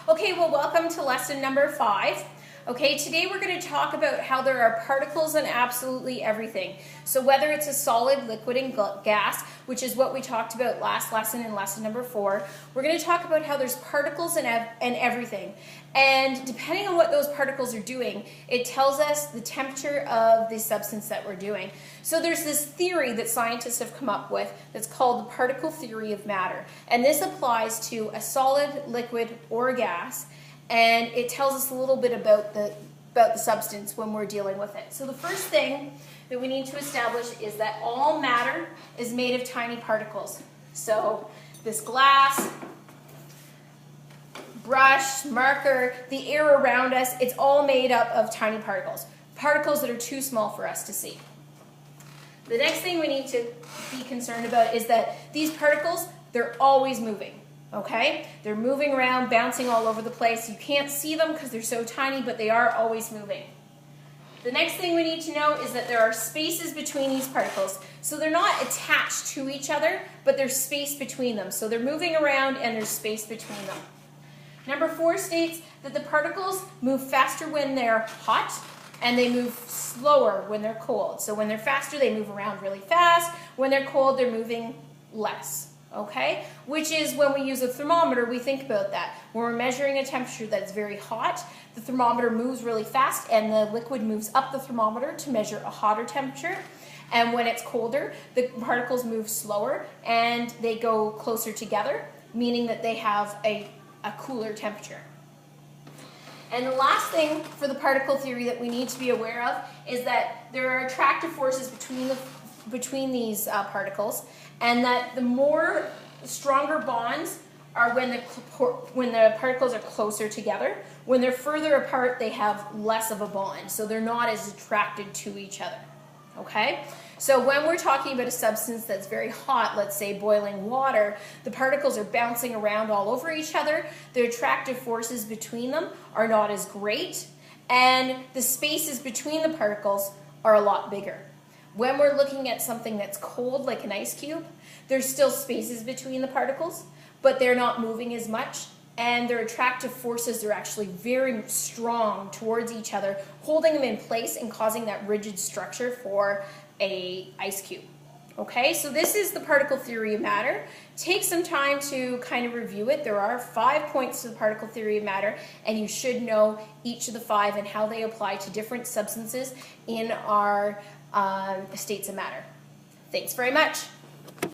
Okay, well, welcome to lesson number 5. Okay, today we're going to talk about how there are particles in absolutely everything. So whether it's a solid, liquid, and gas, which is what we talked about last lesson in lesson number 4, we're going to talk about how there's particles in everything. And depending on what those particles are doing, it tells us the temperature of the substance that we're doing. So there's this theory that scientists have come up with that's called the particle theory of matter. And this applies to a solid, liquid, or gas. And it tells us a little bit about the substance when we're dealing with it. So the first thing that we need to establish is that all matter is made of tiny particles. So this glass, brush, marker, the air around us, it's all made up of tiny particles. Particles that are too small for us to see. The next thing we need to be concerned about is that these particles, they're always moving. Okay? They're moving around, bouncing all over the place. You can't see them because they're so tiny, but they are always moving. The next thing we need to know is that there are spaces between these particles. So they're not attached to each other, but there's space between them. So they're moving around and there's space between them. Number 4 states that the particles move faster when they're hot and they move slower when they're cold. So when they're faster, they move around really fast. When they're cold, they're moving less. Okay, which is when we use a thermometer, we think about that. When we're measuring a temperature that's very hot, the thermometer moves really fast and the liquid moves up the thermometer to measure a hotter temperature. And when it's colder, the particles move slower and they go closer together, meaning that they have a cooler temperature. And the last thing for the particle theory that we need to be aware of is that there are attractive forces between these particles, and that the more stronger bonds are when the particles are closer together. When they're further apart, they have less of a bond, so they're not as attracted to each other. Okay? So when we're talking about a substance that's very hot, let's say boiling water, the particles are bouncing around all over each other. The attractive forces between them are not as great, and the spaces between the particles are a lot bigger. When we're looking at something that's cold, like an ice cube, there's still spaces between the particles, but they're not moving as much, and their attractive forces are actually very strong towards each other, holding them in place and causing that rigid structure for an ice cube. Okay, so this is the particle theory of matter. Take some time to kind of review it. There are 5 points to the particle theory of matter, and you should know each of the 5 and how they apply to different substances in our states of matter. Thanks very much.